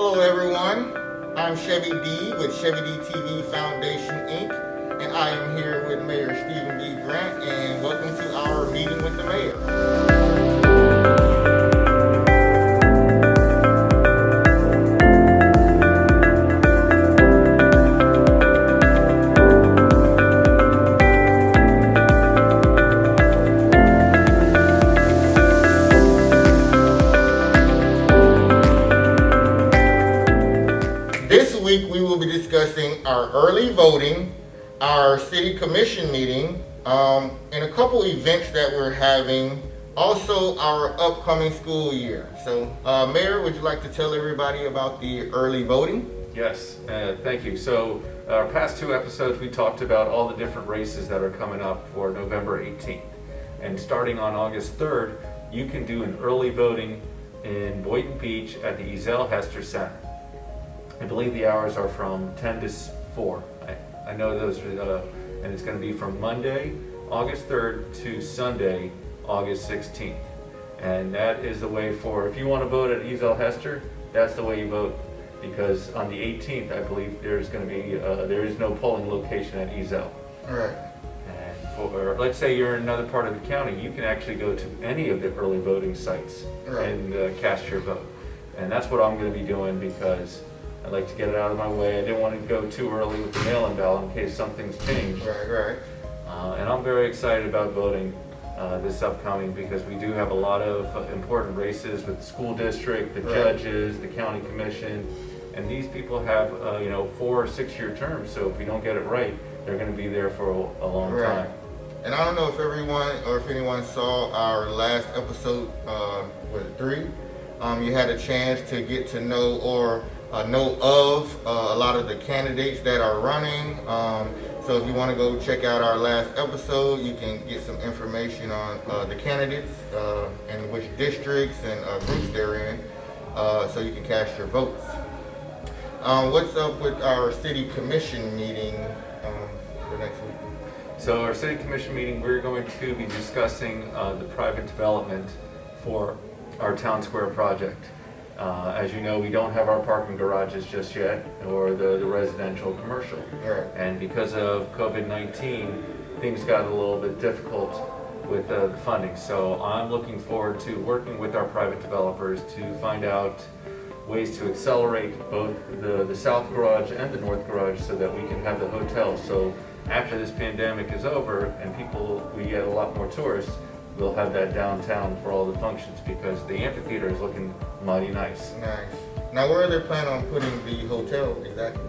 Hello everyone, I'm Chevy D with Chevy D TV Foundation Inc. and I am here with Mayor Stephen B. Grant, and welcome to our meeting with the mayor. This week we will be discussing our early voting, our city commission meeting, and a couple events that we're having, also our upcoming school year. So, Mayor, would you like to tell everybody about the early voting? Yes, thank you. So our past two episodes we talked about all the different races that are coming up for November 18th. And starting on August 3rd, you can do an early voting in Boynton Beach at the Ezel Hester Center. I believe the hours are from 10 to 4. I know those are, and it's going to be from Monday, August 3rd to Sunday, August 16th. And that is the way for, if you want to vote at Ezel Hester, that's the way you vote. Because on the 18th, I believe there's going to be, there is no polling location at Ezel. All right. And for, let's say you're in another part of the county, you can actually go to any of the early voting sites and cast your vote. And that's what I'm going to be doing because I'd like to get it out of my way. I didn't want to go too early with the mail-in ballot in case something's changed. Right. And I'm very excited about voting this upcoming because we do have a lot of important races with the school district, the judges, the county commission, and these people have 4 or 6 year terms. So if we don't get it right, they're going to be there for a long time. And I don't know if everyone or if anyone saw our last episode, was it 3? You had a chance to get to know or know of a lot of the candidates that are running. So if you want to go check out our last episode, you can get some information on the candidates and which districts and groups they're in, so you can cast your votes. What's up with our city commission meeting for next week? So our city commission meeting, we're going to be discussing the private development for our town square project. As you know, we don't have our parking garages just yet, or the residential commercial. Right. And because of COVID-19, things got a little bit difficult with the funding. So I'm looking forward to working with our private developers to find out ways to accelerate both the south garage and the north garage so that we can have the hotel. So after this pandemic is over and we get a lot more tourists, we'll have that downtown for all the functions because the amphitheater is looking mighty nice. Nice. Now, where are they planning on putting the hotel exactly?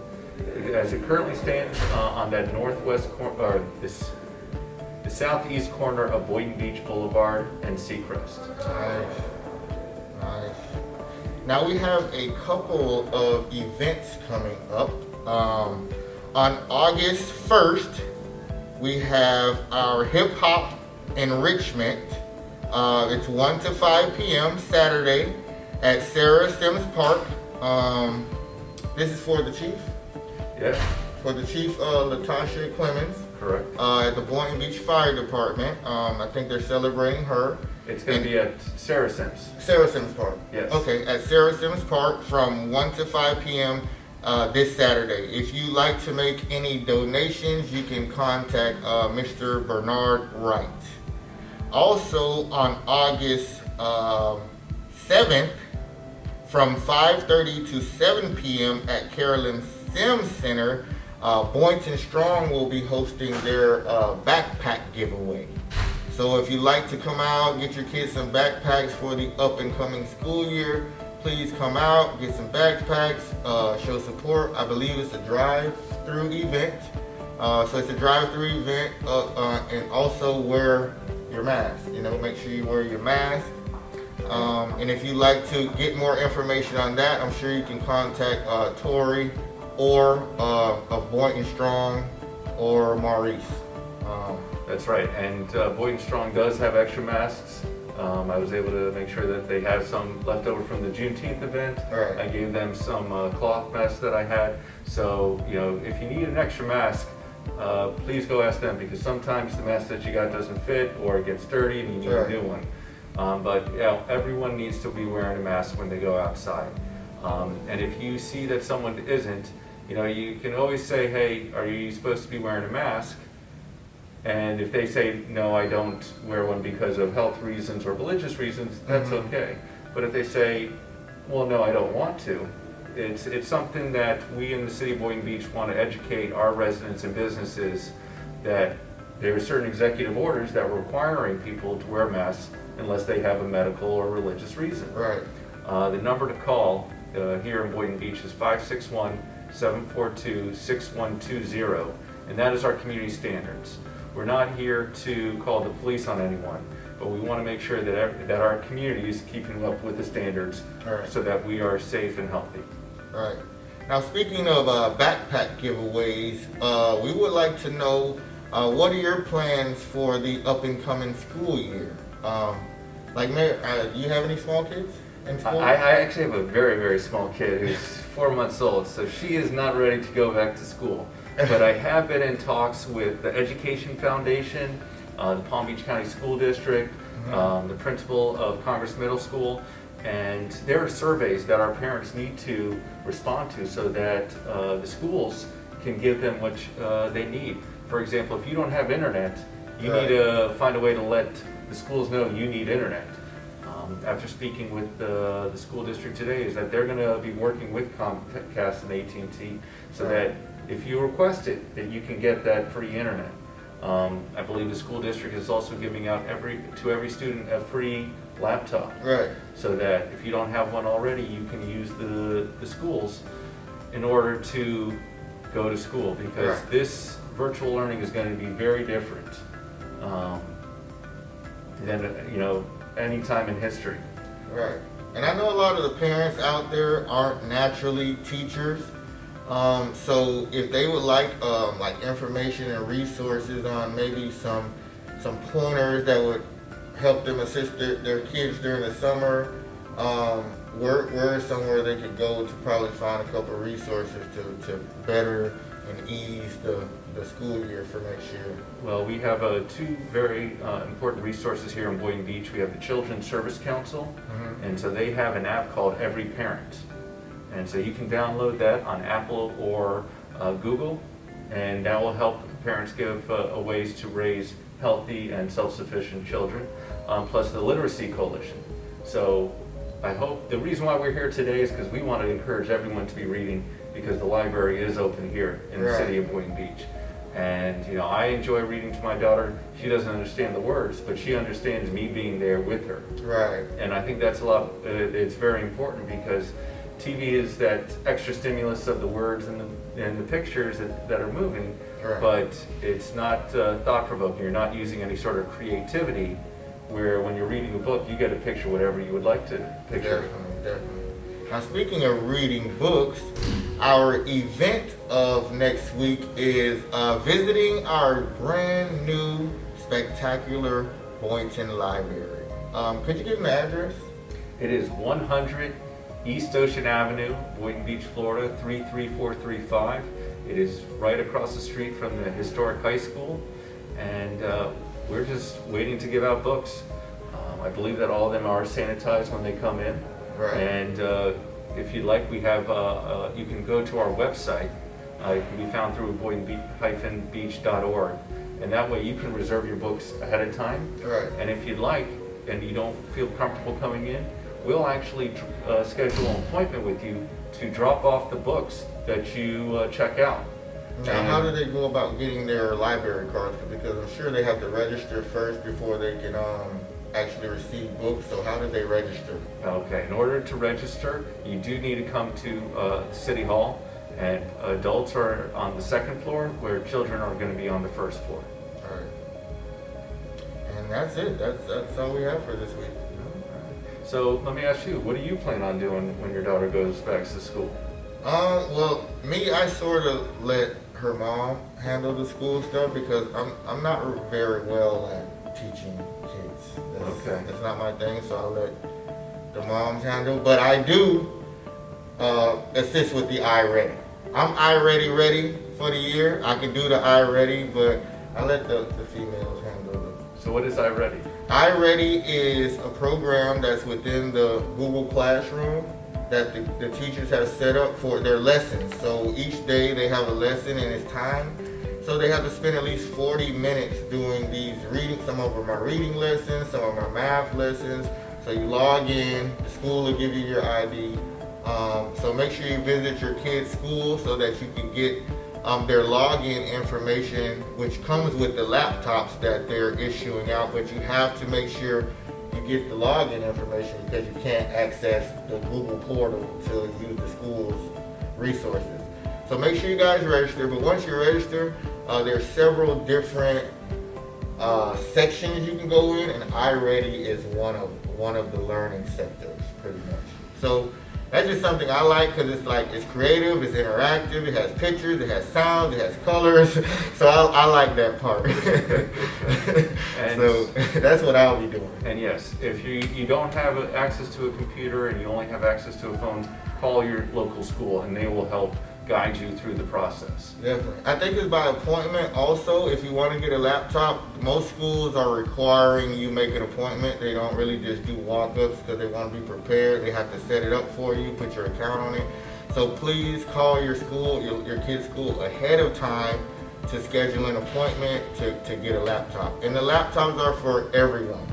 As it currently stands on that northwest corner, or the southeast corner of Boynton Beach Boulevard and Seacrest. Nice. Now we have a couple of events coming up. On August 1st, we have our hip hop enrichment. It's 1 to 5 p.m. Saturday at Sarah Sims Park. This is for the chief? Yes. For the chief, Latasha Clemens. Correct. At the Boynton Beach Fire Department. I think they're celebrating her. It's going to be at Sarah Sims. Sarah Sims Park. Yes. Okay, at Sarah Sims Park from 1 to 5 p.m. This Saturday. If you like to make any donations, you can contact Mr. Bernard Wright. Also on August 7th, from 5:30 to 7 p.m. at Carolyn Sims Center, Boynton Strong will be hosting their backpack giveaway. So if you'd like to come out, get your kids some backpacks for the up and coming school year, please come out, get some backpacks, show support. I believe it's a drive-through event. So it's a drive-through event, and also wear your mask. Make sure you wear your mask. And if you'd like to get more information on that, I'm sure you can contact Tori or of Boynton Strong or Maurice. That's right, and Boynton Strong does have extra masks. I was able to make sure that they have some left over from the Juneteenth event. Right. I gave them some cloth masks that I had. So, if you need an extra mask, please go ask them because sometimes the mask that you got doesn't fit or it gets dirty and you need a new one. But everyone needs to be wearing a mask when they go outside. And if you see that someone isn't, you can always say, hey, are you supposed to be wearing a mask? And if they say, no, I don't wear one because of health reasons or religious reasons, that's okay. But if they say, well, no, I don't want to, it's something that we in the city of Boynton Beach want to educate our residents and businesses that there are certain executive orders that are requiring people to wear masks unless they have a medical or religious reason. Right. The number to call here in Boynton Beach is 561-742-6120, and that is our community standards. We're not here to call the police on anyone, but we want to make sure that our community is keeping up with the standards so that we are safe and healthy. Right. Now, speaking of backpack giveaways, we would like to know what are your plans for the up-and-coming school year? Do you have any small kids in school? I actually have a very, very small kid who's 4 months old, so she is not ready to go back to school. But I have been in talks with the Education Foundation, the Palm Beach County School District, the principal of Congress Middle School, and there are surveys that our parents need to respond to so that the schools can give them what they need. For example, if you don't have internet, you need to find a way to let the schools know you need internet. After speaking with the school district today, is that they're going to be working with Comcast and AT&T so that if you request it, that you can get that free internet. I believe the school district is also giving out to every student a free laptop. Right. So that if you don't have one already, you can use the schools in order to go to school, because this virtual learning is going to be very different than any time in history. Right. And I know a lot of the parents out there aren't naturally teachers. So if they would like information and resources on maybe some pointers that would help them assist their kids during the summer, where is somewhere they could go to probably find a couple of resources to better and ease the school year for next year? Well, we have two very important resources here in Boynton Beach. We have the Children's Service Council, and so they have an app called Every Parent. And so you can download that on Apple or Google, and that will help parents give ways to raise healthy and self-sufficient children, plus the Literacy Coalition. So I hope, the reason why we're here today is because we want to encourage everyone to be reading, because the library is open here in the city of Boynton Beach. And I enjoy reading to my daughter. She doesn't understand the words, but she understands me being there with her. Right. And I think that's it's very important, because TV is that extra stimulus of the words and the pictures that are moving, but it's not thought-provoking. You're not using any sort of creativity, where when you're reading a book, you get to picture whatever you would like to picture. Definitely. Now, speaking of reading books, our event of next week is visiting our brand new, spectacular Boynton Library. Could you give me the address? It is 100 East Ocean Avenue, Boynton Beach, Florida, 33435. It is right across the street from the historic high school, and we're just waiting to give out books. I believe that all of them are sanitized when they come in. Right. And if you'd like, we have, you can go to our website. It can be found through boynton-beach.org, and that way you can reserve your books ahead of time. Right. And if you'd like, and you don't feel comfortable coming in, we'll actually schedule an appointment with you to drop off the books that you check out. Now, how do they go about getting their library cards? Because I'm sure they have to register first before they can actually receive books. So how do they register? Okay, in order to register, you do need to come to City Hall, and adults are on the second floor, where children are going to be on the first floor. All right. And that's it. That's all we have for this week. So let me ask you, what do you plan on doing when your daughter goes back to school? Well, me, I sort of let her mom handle the school stuff, because I'm not very well at teaching kids. That's not my thing, so I let the moms handle. But I do assist with the iReady. I'm iReady for the year. I can do the iReady, but I let the females handle it. So what is iReady? iReady is a program that's within the Google Classroom, that the teachers have set up for their lessons. So each day they have a lesson and it's time. So they have to spend at least 40 minutes doing these reading. Some of them are reading lessons, some of them are math lessons. So you log in, the school will give you your ID. So make sure you visit your kid's school so that you can get their login information, which comes with the laptops that they're issuing out, but you have to make sure you get the login information because you can't access the Google portal to use the school's resources. So make sure you guys register, but once you register, there's several different sections you can go in, and iReady is one of the learning sectors, pretty much. So that's just something I like because it's creative, it's interactive, it has pictures, it has sounds, it has colors. So I like that part. So that's what I'll be doing. And yes, if you don't have access to a computer and you only have access to a phone, call your local school and they will help guide you through the process. Definitely. I think it's by appointment also. If you want to get a laptop, most schools are requiring you make an appointment. They don't really just do walk-ups because they want to be prepared. They have to set it up for you, put your account on it. So please call your school, your kid's school ahead of time to schedule an appointment to get a laptop. And the laptops are for everyone.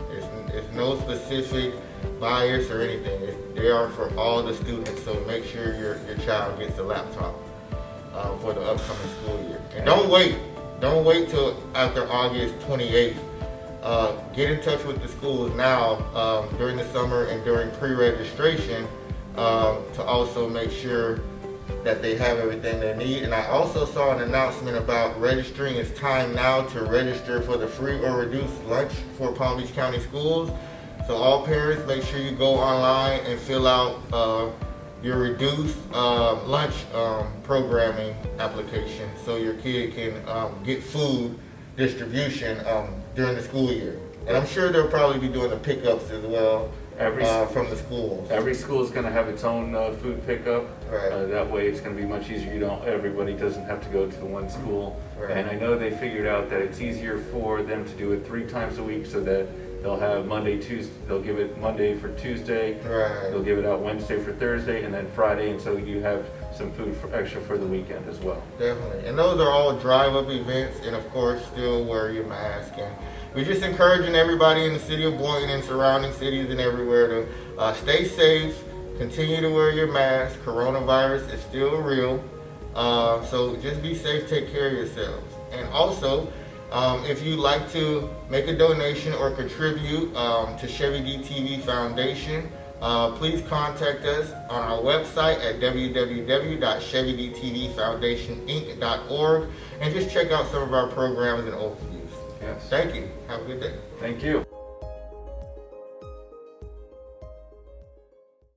It's no specific bias or anything. They are for all the students. So make sure your child gets a laptop for the upcoming school year. And don't wait till after August 28th. Get in touch with the schools now during the summer and during pre-registration to also make sure that they have everything they need. And I also saw an announcement about registering. It's time now to register for the free or reduced lunch for Palm Beach County Schools. So all parents, make sure you go online and fill out your reduced lunch programming application so your kid can get food distribution during the school year. And I'm sure they'll probably be doing the pickups as well from the schools. Every school is going to have its own food pickup. Right. That way it's going to be much easier. Everybody doesn't have to go to one school. Right. And I know they figured out that it's easier for them to do it 3 times a week so that they'll have Monday, Tuesday, they'll give it Monday for Tuesday, Right. They'll give it out Wednesday for Thursday, and then Friday, and so you have some food extra for the weekend as well. Definitely. And those are all drive-up events, and of course, still wear your mask. And we're just encouraging everybody in the city of Boynton and surrounding cities and everywhere to stay safe, continue to wear your mask. Coronavirus is still real. So just be safe, take care of yourselves. And also, if you'd like to make a donation or contribute to Chevy DTV Foundation, please contact us on our website at www.chevydtvfoundationinc.org and just check out some of our programs and overviews. Yes. Thank you. Have a good day. Thank you.